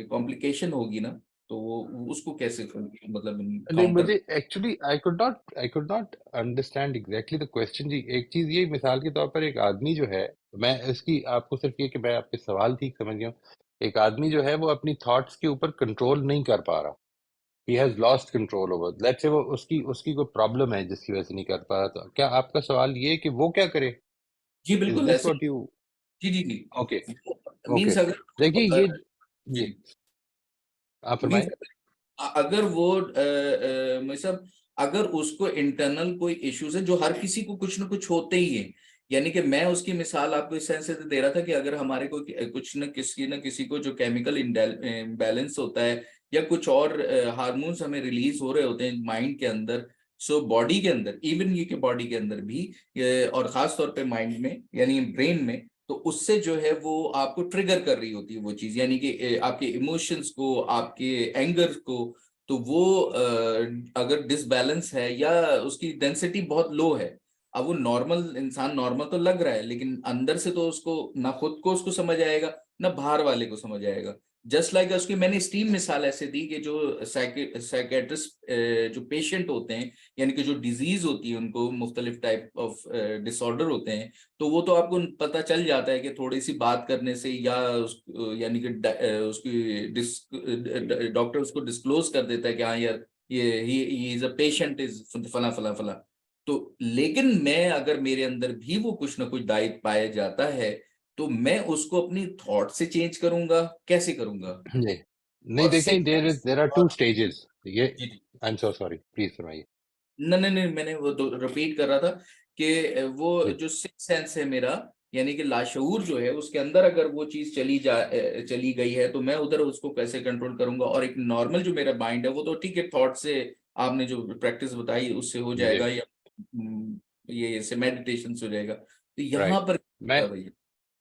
کمپلیکیشن ہوگی نا، تو اس کو کیسے مطلب نہیں، کاؤنٹر؟ مجھے actually I could not understand exactly the question جی. ایک چیز یہ، مثال کے طور پر ایک آدمی جو ہے، میں اس کی آپ کو صرف یہ کہ میں آپ کے سوال ٹھیک سمجھ گیا ہوں. ایک آدمی جو ہے وہ اپنی تھاٹس کے اوپر کنٹرول نہیں کر پا رہا. He has lost control over, let's say وہ اس کی کوئی پرابلم ہے جس کی وجہ سے نہیں کر پا رہا. تو کیا آپ کا سوال یہ ہے کہ وہ کیا کرے؟ جی از بالکل دس ایسے. What you? جی جی جی. اوکے. اوکے، مینس اگر دیکھیے یہ جی جی آپ فرمائیں. مینس اگر وہ مطلب اگر اس کو انٹرنل کوئی ایشوز ہے جو ہر کسی کو کچھ نہ کچھ ہوتے ہی ہیں، یعنی کہ میں اس کی مثال آپ کو اس سینس سے دے رہا تھا کہ اگر ہمارے کو کچھ نہ کسی کو جو کیمیکل بیلنس ہوتا ہے یا کچھ اور ہارمونس ہمیں ریلیز ہو رہے ہوتے ہیں مائنڈ کے اندر، سو باڈی کے اندر، ایون یہ کہ باڈی کے اندر بھی اور خاص طور پہ مائنڈ میں یعنی برین میں، تو اس سے جو ہے وہ آپ کو ٹریگر کر رہی ہوتی ہے وہ چیز، یعنی کہ آپ کے ایموشنز کو، آپ کے اینگر کو. تو وہ اگر ڈس بیلنس ہے یا اس کی ڈینسٹی بہت لو ہے، اب وہ نارمل انسان نارمل تو لگ رہا ہے، لیکن اندر سے تو اس کو نہ خود کو اس کو سمجھ آئے گا نہ باہر والے کو سمجھ آئے گا. جسٹ لائک اس کی میں نے اسٹیم مثال ایسے دی کہ جو سائکیٹرسٹ جو پیشنٹ ہوتے ہیں یعنی کہ جو ڈیزیز ہوتی ہے ان کو مختلف ٹائپ آف ڈس آرڈر ہوتے ہیں تو وہ تو آپ کو پتہ چل جاتا ہے کہ تھوڑی سی بات کرنے سے یا یعنی کہ اس کی ڈاکٹر اس کو ڈسکلوز کر دیتا ہے کہ ہاں یار یہ ہی از اے پیشنٹ از فلاں فلاں فلاں. تو لیکن میں اگر میرے اندر بھی وہ کچھ نہ کچھ دائت پایا جاتا ہے تو میں اس کو اپنی تھاٹ سے چینج کروں گا, کیسے کروں گا؟ نہیں نہیں اور دیکھیں دیر آر ٹو اسٹیجز. یہ جی جی I am so sorry, please فرمائیے. نہیں میں نے وہ ریپیٹ کر رہا تھا کہ وہ جی جو سکس سینس ہے میرا یعنی کہ لاشعور جو ہے اس کے اندر اگر وہ چیز چلی گئی ہے تو میں ادھر اس کو کیسے کنٹرول کروں گا. اور ایک نارمل جو میرا مائنڈ ہے وہ تو ٹھیک ہے تھاٹ سے آپ نے جو پریکٹس بتائی اس سے ہو جائے جی گا یا یہ میڈیٹیشن سے ہو جائے گا. تو رائٹ. یہاں پر میں بھیا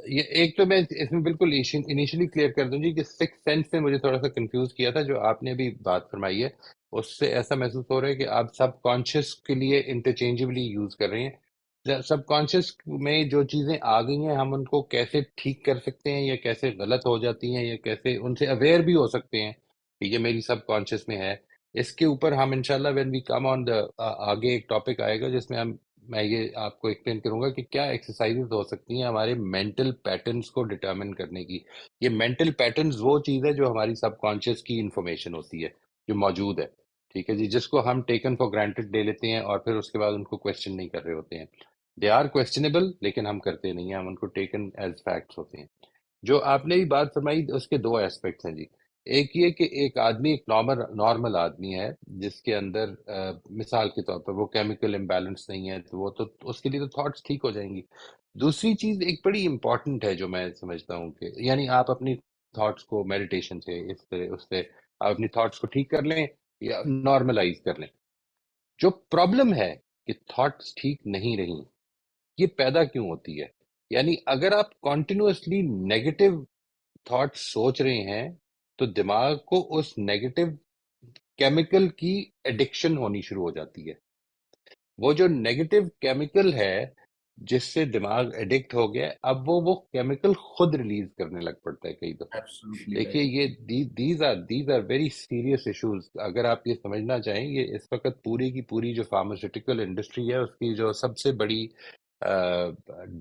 یہ ایک تو میں اس میں بالکل انیشلی کلیئر کر دوں جی کہ سکس سینس نے مجھے تھوڑا سا کنفیوز کیا تھا. جو آپ نے ابھی بات فرمائی ہے اس سے ایسا محسوس ہو رہا ہے کہ آپ سب کانشیس کے لیے انٹرچینجبلی یوز کر رہے ہیں. سب کانشیس میں جو چیزیں آ گئی ہیں ہم ان کو کیسے ٹھیک کر سکتے ہیں یا کیسے غلط ہو جاتی ہیں یا کیسے ان سے اویئر بھی ہو سکتے ہیں کہ یہ میری سب کانشیس میں ہے. اس کے اوپر ہم انشاءاللہ وین وی کم آن دا آگے ایک ٹاپک آئے گا جس میں میں یہ آپ کو ایکسپلین کروں گا کہ کیا ایکسرسائزز ہو سکتی ہیں ہمارے مینٹل پیٹرنز کو ڈٹرمن کرنے کی. یہ مینٹل پیٹرنز وہ چیز ہے جو ہماری سب کانشیس کی انفارمیشن ہوتی ہے جو موجود ہے, ٹھیک ہے جی, جس کو ہم ٹیکن فار گرانٹیڈ لے لیتے ہیں اور پھر اس کے بعد ان کو کویسچن نہیں کر رہے ہوتے ہیں. دے آر کویسچنیبل لیکن ہم کرتے نہیں ہیں, ہم ان کو ٹیکن ایز فیکٹس ہوتے ہیں. جو آپ نے بھی بات فرمائی اس کے دو ایسپیکٹس ہیں جی. ایک یہ کہ ایک آدمی ایک نارمل آدمی ہے جس کے اندر مثال کے طور پر وہ کیمیکل امبیلنس نہیں ہے تو وہ تو اس کے لیے تو تھاٹس ٹھیک ہو جائیں گی. دوسری چیز ایک بڑی امپورٹنٹ ہے جو میں سمجھتا ہوں کہ یعنی آپ اپنی تھاٹس کو میڈیٹیشن سے اس سے آپ اپنی تھاٹس کو ٹھیک کر لیں یا نارملائز کر لیں. جو پرابلم ہے کہ تھاٹس ٹھیک نہیں رہی, یہ پیدا کیوں ہوتی ہے؟ یعنی اگر آپ کنٹینیوسلی نیگیٹو تھاٹ سوچ رہے ہیں تو دماغ کو اس نیگیٹو کیمیکل کی ایڈکشن ہونی شروع ہو جاتی ہے. وہ جو نیگیٹو کیمیکل ہے جس سے دماغ ایڈکٹ ہو گیا اب وہ کیمیکل خود ریلیز کرنے لگ پڑتا ہے کئی دفعہ. دیکھیے یہ these are very serious issues. اگر آپ یہ سمجھنا چاہیں یہ اس وقت پوری کی پوری جو فارماسیوٹیکل انڈسٹری ہے اس کی جو سب سے بڑی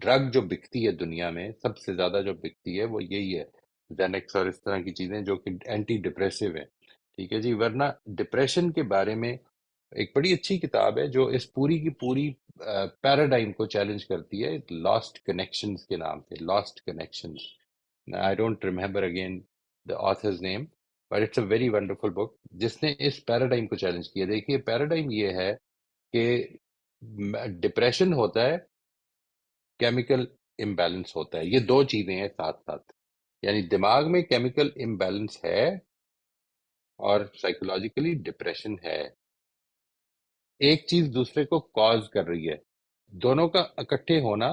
ڈرگ جو بکتی ہے دنیا میں سب سے زیادہ جو بکتی ہے وہ یہی ہے, زینکس اور اس طرح کی چیزیں جو کہ اینٹی ڈپریسو ہیں, ٹھیک ہے جی. ورنہ ڈپریشن کے بارے میں ایک بڑی اچھی کتاب ہے جو اس پوری کی پوری پیراڈائم کو چیلنج کرتی ہے, لاسٹ کنیکشنز کے نام سے. Lost connections, I don't remember again the author's name but it's a very wonderful book جس نے اس پیراڈائم کو چیلنج کیا. دیکھیے پیراڈائم یہ ہے کہ ڈپریشن ہوتا ہے, کیمیکل امبیلنس ہوتا ہے, یہ دو چیزیں ہیں ساتھ ساتھ. یعنی دماغ میں کیمیکل امبیلنس ہے اور سائیکولوجیکلی ڈپریشن ہے. ایک چیز دوسرے کو کاز کر رہی ہے. دونوں کا اکٹھے ہونا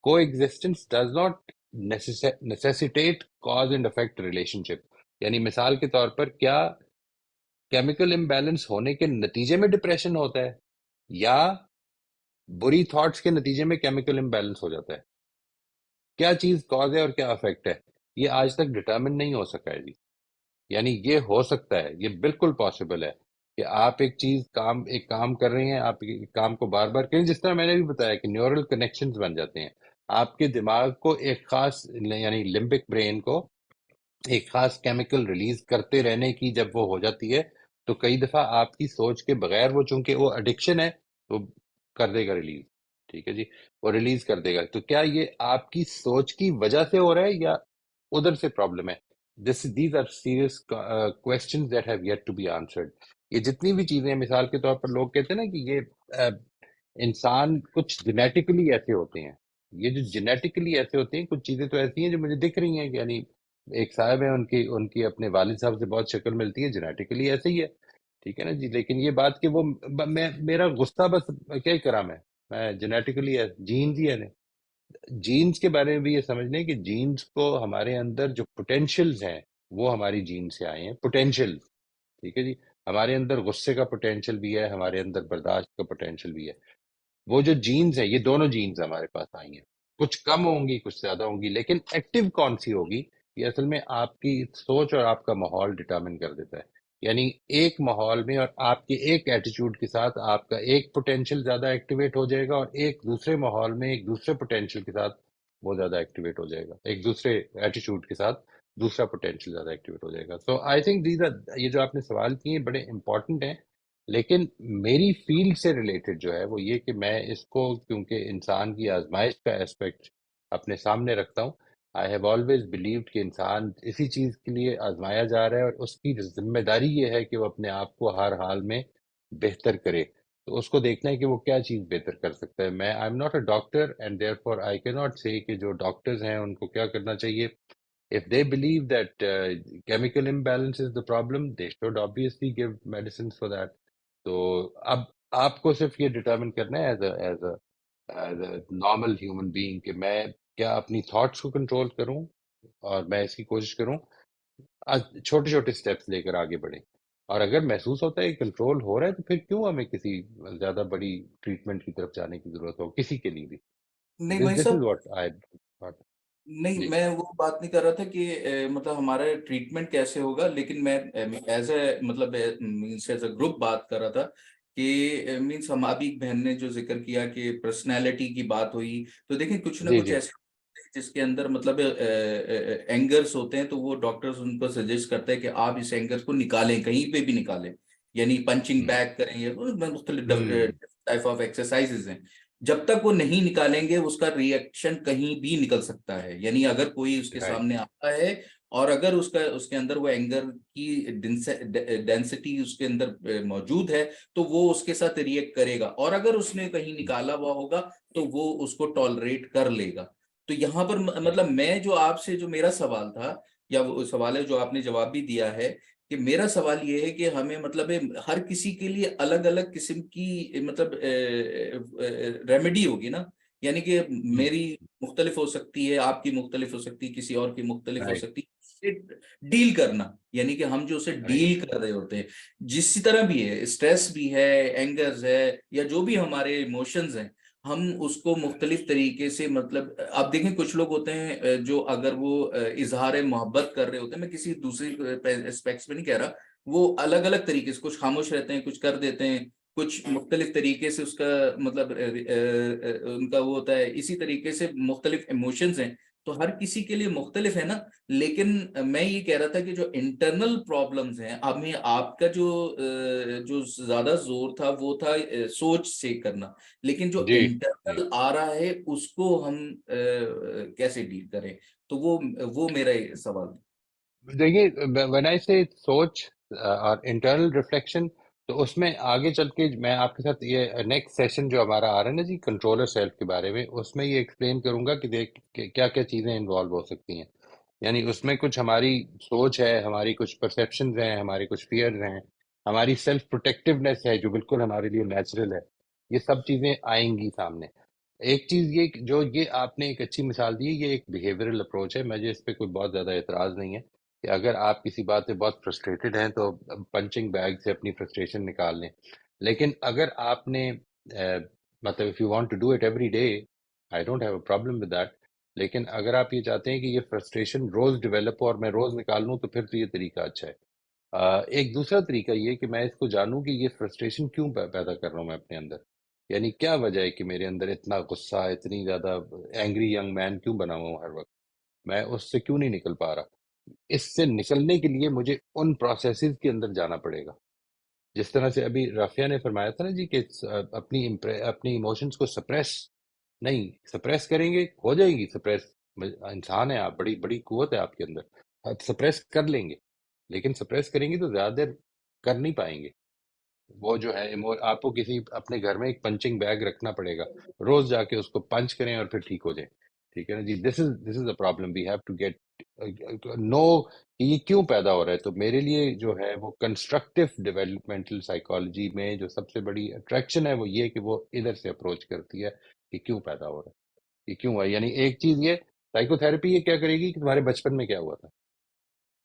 کو existence does not necessitate cause and effect relationship. یعنی مثال کے طور پر کیا کیمیکل امبیلنس ہونے کے نتیجے میں ڈپریشن ہوتا ہے یا بری تھاٹس کے نتیجے میں کیمیکل امبیلنس ہو جاتا ہے؟ کیا چیز کاز ہے اور کیا افیکٹ ہے یہ آج تک ڈٹرمن نہیں ہو سکا ہے جی. یعنی یہ ہو سکتا ہے, یہ بالکل پاسبل ہے کہ آپ ایک کام کر رہے ہیں, آپ ایک کام کو بار بار کریں, جس طرح میں نے بھی بتایا کہ نیورل کنیکشنز بن جاتے ہیں. آپ کے دماغ کو ایک خاص یعنی لمبک برین کو ایک خاص کیمیکل ریلیز کرتے رہنے کی جب وہ ہو جاتی ہے تو کئی دفعہ آپ کی سوچ کے بغیر وہ چونکہ وہ ایڈکشن ہے تو کر دے گا ریلیز, ٹھیک ہے جی, وہ ریلیز کر دے گا. تو کیا یہ آپ کی سوچ کی وجہ سے ہو رہا ہے یا ادھر سے پرابلم ہے؟ These are serious questions that have yet to be answered. یہ جتنی بھی چیزیں مثال کے طور پر لوگ کہتے ہیں نا کہ یہ انسان کچھ جینیٹیکلی ایسے ہوتے ہیں, یہ جو جینیٹیکلی ایسے ہوتے ہیں کچھ چیزیں تو ایسی ہیں جو مجھے دکھ رہی ہیں کہ یعنی ایک صاحب ہے ان کی اپنے والد صاحب سے بہت شکل ملتی ہے, جینیٹیکلی ایسے ہی ہے, ٹھیک ہے نا جی. لیکن یہ بات کہ وہ میرا غصہ بس کیا ہی کرا میں جینیٹیکلی جینز ہی ہے نا. جینز کے بارے میں بھی یہ سمجھ لیں کہ جینز کو ہمارے اندر جو پوٹینشیلز ہیں وہ ہماری جین سے آئے ہیں, پوٹینشیل, ٹھیک ہے جی. ہمارے اندر غصے کا پوٹینشیل بھی ہے, ہمارے اندر برداشت کا پوٹینشیل بھی ہے. وہ جو جینز ہیں یہ دونوں جینز ہمارے پاس آئی ہیں, کچھ کم ہوں گی کچھ زیادہ ہوں گی, لیکن ایکٹیو کون سی ہوگی یہ اصل میں آپ کی سوچ اور آپ کا ماحول ڈٹرمن کر دیتا ہے. یعنی ایک ماحول میں اور آپ کے ایک ایٹیچیوڈ کے ساتھ آپ کا ایک پوٹینشیل زیادہ ایکٹیویٹ ہو جائے گا، اور ایک دوسرے ماحول میں ایک دوسرے پوٹینشیل کے ساتھ وہ زیادہ ایکٹیویٹ ہو جائے گا، ایک دوسرے ایٹیچیوڈ کے ساتھ دوسرا پوٹینشیل زیادہ ایکٹیویٹ ہو جائے گا. سو آئی تھنک یہ جو آپ نے سوال کیے بڑے امپورٹنٹ ہیں، لیکن میری فیلڈ سے ریلیٹڈ جو ہے وہ یہ کہ میں اس کو کیونکہ انسان کی آزمائش کا اسپیکٹ اپنے سامنے رکھتا ہوں. آئی ہیو آلویز بلیوڈ کہ انسان اسی چیز کے لیے آزمایا جا رہا ہے، اور اس کی ذمہ داری یہ ہے کہ وہ اپنے آپ کو ہر حال میں بہتر کرے. تو اس کو دیکھنا ہے کہ وہ کیا چیز بہتر کر سکتا ہے. میں I am not a doctor and therefore I can not سے کہ جو ڈاکٹرز ہیں ان کو کیا کرنا چاہیے. If they believe that chemical imbalance is the problem, they should obviously give medicines for that. تو اب آپ کو صرف یہ ڈٹرمن کرنا ہے as a normal human being کہ میں کیا اپنی تھاٹس کو کنٹرول کروں، اور میں اس کی کوشش کروں چھوٹے چھوٹے اسٹیپس لے کر آگے بڑھیں. اور اگر محسوس ہوتا ہے کہ کنٹرول ہو رہا ہے تو پھر کیوں ہمیں کسی زیادہ بڑی ٹریٹمنٹ کی طرف جانے کی ضرورت ہو کسی کے لیے بھی. نہیں بھائی دس صاحب، از واٹ آئی تھاٹ. نہیں جی میں وہ بات نہیں کر رہا تھا کہ مطلب ہمارا ٹریٹمنٹ کیسے ہوگا، لیکن میں ایز اے مطلب مینس ایز اے گروپ بات کر رہا تھا کہ مینس ہم ابھی ایک بہن نے جو ذکر کیا کہ پرسنالٹی کی بات ہوئی، تو دیکھیں کچھ نہ جی کچھ جی ایسے ہوتے ہیں جس کے اندر مطلب اینگرز ہوتے ہیں، تو وہ ڈاکٹرز ان کو سجیسٹ کرتے ہیں کہ آپ اس اینگر کو نکالیں، کہیں پہ بھی نکالیں، یعنی پنچنگ ہوں بیگ کریں، یا مختلف ہوں ٹائپ آف ایکسرسائزز ہیں. جب تک وہ نہیں نکالیں گے اس کا ریئیکشن کہیں بھی نکل سکتا ہے. یعنی اگر کوئی اس کے رائٹ سامنے آتا ہے اور اگر اس کے اندر وہ اینگر کی ڈینسٹی اس کے اندر موجود ہے تو وہ اس کے ساتھ ریئیکٹ کرے گا، اور اگر اس نے کہیں نکالا ہوا ہوگا تو وہ اس کو ٹالریٹ کر لے گا. تو یہاں پر مطلب میں جو آپ سے جو میرا سوال تھا، یا وہ سوال ہے جو آپ نے جواب بھی دیا ہے، کہ میرا سوال یہ ہے کہ ہمیں مطلب ہر کسی کے لیے الگ الگ قسم کی مطلب ریمیڈی ہوگی نا. یعنی کہ میری مختلف ہو سکتی ہے، آپ کی مختلف ہو سکتی ہے، کسی اور کی مختلف ہو رائٹ سکتی ہے. ڈیل کرنا، یعنی کہ ہم جو اسے رائٹ ڈیل کر رہے ہوتے ہیں، جس طرح بھی ہے، اسٹریس بھی ہے، اینگرز ہے، یا جو بھی ہمارے ایموشنز ہیں، ہم اس کو مختلف طریقے سے مطلب آپ دیکھیں کچھ لوگ ہوتے ہیں جو اگر وہ اظہار محبت کر رہے ہوتے ہیں، میں کسی دوسری اسپیکٹس میں نہیں کہہ رہا، وہ الگ الگ طریقے سے کچھ خاموش رہتے ہیں، کچھ کر دیتے ہیں، کچھ مختلف طریقے سے اس کا مطلب ان کا وہ ہوتا ہے. اسی طریقے سے مختلف ایموشنز ہیں، تو ہر کسی کے لیے مختلف ہے نا. لیکن میں یہ کہہ رہا تھا کہ جو انٹرنل پرابلمز ہیں، ہمیں آپ کا جو زیادہ زور تھا وہ تھا سوچ سے کرنا، لیکن جو جی جی. انٹرنل آ رہا ہے اس کو ہم کیسے ڈیل کریں، تو وہ میرا سوال تھا. دیکھیے when I say سوچ اور انٹرنل ریفلیکشن، تو اس میں آگے چل کے میں آپ کے ساتھ یہ نیکسٹ سیشن جو ہمارا آ رہا ہے نا جی کنٹرولر سیلف کے بارے میں، اس میں یہ ایکسپلین کروں گا کہ دیکھ کیا کیا چیزیں انوالو ہو سکتی ہیں. یعنی اس میں کچھ ہماری سوچ ہے، ہماری کچھ پرسیپشنز ہیں، ہماری کچھ فیئرز ہیں، ہماری سیلف پروٹیکٹیونیس ہے جو بالکل ہمارے لیے نیچرل ہے. یہ سب چیزیں آئیں گی سامنے. ایک چیز یہ جو یہ آپ نے ایک اچھی مثال دی ہے، یہ ایک بیہیویئرل اپروچ ہے. مجھے اس پہ کوئی بہت زیادہ اعتراض نہیں ہے کہ اگر آپ کسی بات سے بہت فرسٹریٹڈ ہیں تو پنچنگ بیگ سے اپنی فرسٹریشن نکال لیں. لیکن اگر آپ نے مطلب if you want to do it every day, I don't have a problem with that. لیکن اگر آپ یہ چاہتے ہیں کہ یہ فرسٹریشن روز ڈیولپ ہو اور میں روز نکال لوں، تو پھر تو یہ طریقہ اچھا ہے. ایک دوسرا طریقہ یہ کہ میں اس کو جانوں کہ یہ فرسٹریشن کیوں پیدا کر رہا ہوں میں اپنے اندر. یعنی کیا وجہ ہے کہ میرے اندر اتنا غصہ، اتنی زیادہ اینگری ینگ مین کیوں بنا ہوا ہوں ہر وقت، میں اس سے کیوں نہیں نکل پا رہا. اس سے نکلنے کے لیے مجھے ان پروسیسز کے اندر جانا پڑے گا. جس طرح سے ابھی رافیہ نے فرمایا تھا نا جی کہ اپنی ایموشنز کو سپریس کریں گے، ہو جائے گی سپریس. انسان ہے آپ، بڑی بڑی قوت ہے آپ کے اندر، آپ سپریس کر لیں گے. لیکن سپریس کریں گے تو زیادہ دیر کر نہیں پائیں گے. وہ جو ہے آپ کو کسی اپنے گھر میں ایک پنچنگ بیگ رکھنا پڑے گا، روز جا کے اس کو پنچ کریں اور پھر ٹھیک ہو جائیں. ٹھیک ہے نا جی. This is a problem. We have to get know کہ یہ کیوں پیدا ہو رہا ہے. تو میرے لیے جو ہے وہ کنسٹرکٹیو ڈیولپمنٹل سائیکالوجی میں جو سب سے بڑی اٹریکشن ہے وہ یہ کہ وہ ادھر سے اپروچ کرتی ہے کہ کیوں پیدا ہو رہا ہے، یہ کیوں ہے. یعنی ایک چیز یہ سائیکو تھراپی یہ کیا کرے گی کہ تمہارے بچپن میں کیا ہوا تھا.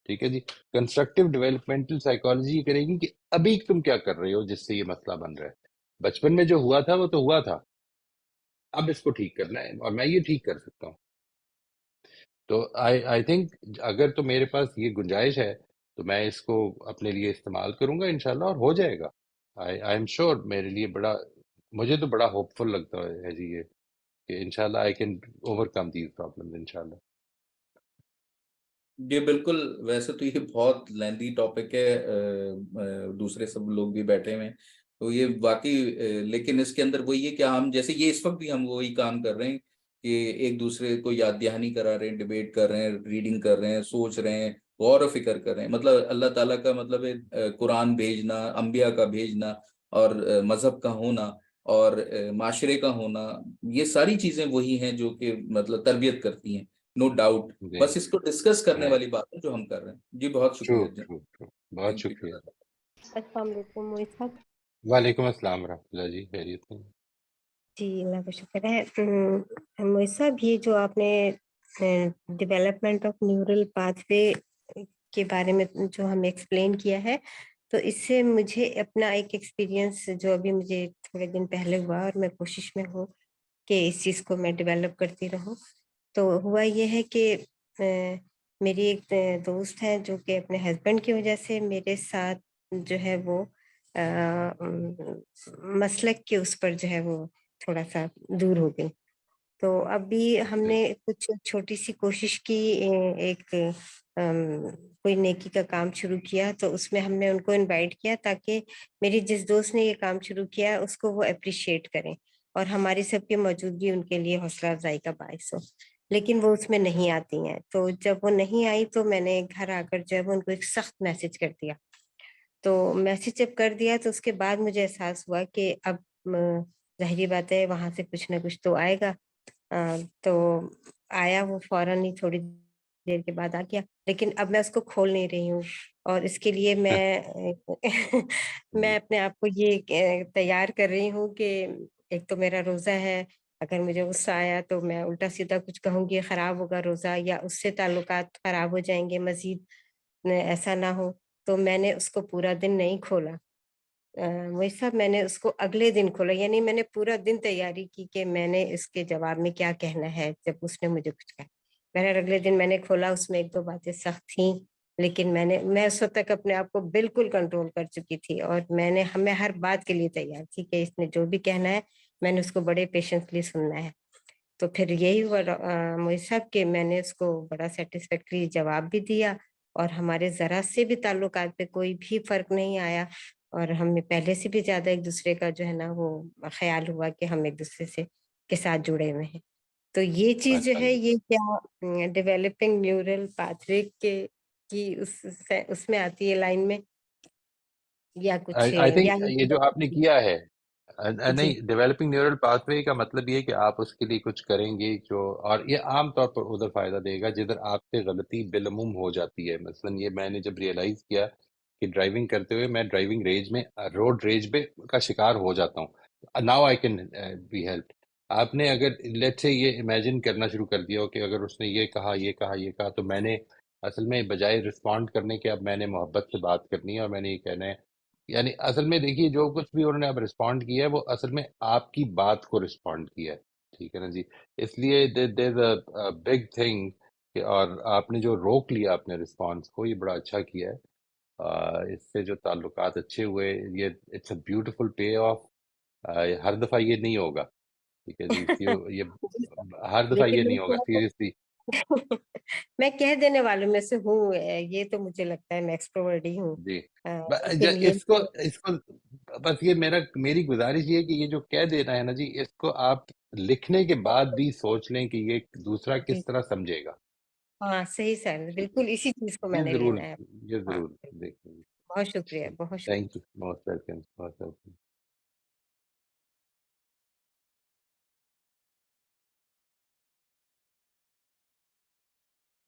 ٹھیک ہے جی. کنسٹرکٹیو ڈیولپمنٹل سائیکالوجی یہ کرے گی کہ ابھی تم کیا کر رہے ہو جس سے یہ مسئلہ بن رہا ہے. بچپن میں جو ہوا تھا وہ تو ہوا تھا، اب اس کو ٹھیک کرنا ہے اور میں یہ ٹھیک کر سکتا ہوں. تو آئی تھنک اگر تو میرے پاس یہ گنجائش ہے تو میں اس کو اپنے لیے استعمال کروں گا انشاءاللہ، اور ہو جائے گا. آئی ایم شیور میرے لیے بڑا، مجھے تو بڑا ہوپ فل لگتا ہے جی یہ کہ انشاءاللہ I can over come these problem انشاءاللہ. جی بالکل. ویسے تو یہ بہت لیندی ٹاپک ہے، دوسرے سب لوگ بھی بیٹھے ہوئے ہیں تو یہ واقعی، لیکن اس کے اندر وہی ہے کہ ہم جیسے یہ اس وقت بھی ہم وہی کام کر رہے ہیں کہ ایک دوسرے کو یاد دہانی کرا رہے ہیں، ڈیبیٹ کر رہے ہیں، ریڈنگ کر رہے ہیں، سوچ رہے ہیں، غور و فکر کر رہے ہیں. مطلب اللہ تعالیٰ کا مطلب ہے قرآن بھیجنا، انبیاء کا بھیجنا، اور مذہب کا ہونا، اور معاشرے کا ہونا، یہ ساری چیزیں وہی ہیں جو کہ مطلب تربیت کرتی ہیں، نو ڈاؤٹ. جی بس اس کو ڈسکس کرنے رائٹ. والی بات ہے جو ہم کر رہے ہیں. جی بہت ٹرو شکریہ جی. True true. بہت تھینک شکریہ. یو. السلام علیکم موئی صاحب. وعلیکم السلام ورحمۃ اللہ جی، خیریت سے؟ جی اللہ کا شکر ہے. موئی صاحب یہ جو آپ نے development of neural path way کے بارے میں جو ہمیں ایکسپلین کیا ہے، تو اس سے مجھے اپنا ایک ایکسپیرینس جو ابھی مجھے تھوڑے دن پہلے ہوا، اور میں کوشش میں ہوں کہ اس چیز کو میں ڈیولپ کرتی رہوں. تو ہوا یہ ہے کہ میری ایک دوست ہے جو کہ اپنے ہسبینڈ کی وجہ سے میرے ساتھ جو ہے وہ مسلک کے اس پر جو ہے وہ تھوڑا سا دور ہو گئی. تو اب بھی ہم نے کچھ چھوٹی سی کوشش کی، ایک کوئی نیکی کا کام شروع کیا، تو اس میں ہم نے ان کو انوائٹ کیا تاکہ میری جس دوست نے یہ کام شروع کیا اس کو وہ اپریشیٹ کریں، اور ہماری سب کی موجودگی ان کے لیے حوصلہ افزائی کا باعث ہو. لیکن وہ اس میں نہیں آتی ہیں. تو جب وہ نہیں آئی تو میں نے گھر آ کر جو ہے وہ ان کو ایک سخت میسج کر دیا. تو میسج جب کر دیا تو اس کے بعد مجھے احساس ہوا کہ اب ظاہری بات ہے وہاں سے کچھ نہ کچھ تو آئے گا. تو آیا وہ فوراً ہی تھوڑی دیر کے بعد آ گیا، لیکن اب میں اس کو کھول نہیں رہی ہوں. اور اس کے لیے میں اپنے آپ کو یہ تیار کر رہی ہوں کہ ایک تو میرا روزہ ہے، اگر مجھے غصہ آیا تو میں الٹا سیدھا کچھ کہوں گی، خراب ہوگا روزہ، یا اس سے تعلقات خراب ہو جائیں گے مزید، ایسا نہ ہو. تو میں نے اس کو پورا دن نہیں کھولا. وہی صاحب میں نے اس کو اگلے دن کھولا، یعنی میں نے پورا دن تیاری کی کہ میں نے اس کے جواب میں کیا کہنا ہے جب اس نے مجھے کچھ کہا. بہرحال اگلے دن میں نے کھولا، اس میں ایک دو باتیں سخت تھیں، لیکن میں اس وقت تک اپنے آپ کو بالکل کنٹرول کر چکی تھی، اور میں ہر بات کے لیے تیار تھی کہ اس نے جو بھی کہنا ہے میں نے اس کو بڑے پیشنسلی سننا ہے. تو پھر یہی ہوا مجھے صاحب کہ میں نے اس کو بڑا سیٹسفیکٹری جواب بھی دیا، اور ہمارے ذرا سے بھی تعلقات پہ کوئی بھی فرق نہیں آیا، اور ہمیں پہلے سے بھی زیادہ ایک دوسرے کا جو ہے نا وہ خیال ہوا کہ ہم ایک دوسرے سے کے ساتھ جڑے ہوئے ہیں. تو یہ چیز جو ہے یہ کیا ڈیولپنگ نیورل پاتھ وے کی اس میں آتی ہے لائن میں، یا کچھ آئی تھنک یا یہ جو آپ نے کیا ہے، جی نہیں، ڈیولپنگ نیورل پاتھ وے کا مطلب یہ ہے کہ آپ اس کے لیے کچھ کریں گے جو، اور یہ عام طور پر ادھر فائدہ دے گا جدھر آپ سے غلطی بالعموم ہو جاتی ہے. مثلاً یہ میں نے جب ریئلائز کیا کہ ڈرائیونگ کرتے ہوئے میں ڈرائیونگ ریج میں، روڈ ریج پہ کا شکار ہو جاتا ہوں. Now I can be help. آپ نے اگر لیٹ سے یہ امیجن کرنا شروع کر دیا ہو کہ اگر اس نے یہ کہا یہ کہا یہ کہا، تو میں نے اصل میں بجائے رسپونڈ کرنے کے اب میں نے محبت سے بات کرنی ہے، اور میں نے یہ کہنا ہے، یعنی اصل میں دیکھیے جو کچھ بھی انہوں نے اب رسپونڈ کیا ہے وہ اصل میں آپ کی بات کو رسپونڈ کیا ہے. ٹھیک ہے نا جی. اس لیے دیر اے بگ تھنگ کہ، اور آپ نے جو روک لیا اپنے رسپانس کو، یہ بڑا اچھا کیا ہے. اس سے جو تعلقات اچھے ہوئے، یہ it's a beautiful payoff. ہر دفعہ یہ نہیں ہوگا. ٹھیک ہے جی. یہ ہر دفعہ یہ لیکن نہیں ہوگا سیریسلی. میں کہہ دینے والوں میں سے ہوں، یہ تو مجھے لگتا ہے میں ایکسٹروورٹ ہی ہوں. جی. لیکن یہ اس کو بس یہ میری گزارش یہ ہے کہ یہ جو کہہ دینا ہے نا جی، اس کو آپ لکھنے کے بعد بھی سوچ لیں کہ یہ دوسرا جی کس طرح سمجھے گا. ہاں صحیح سر، بالکل اسی چیز کو میں یہ نے ضرور، لینا ہے. یہ ہاں ضرور دیکھیں. بہت شکریہ، بہت شکریہ. Thank you. Most welcome.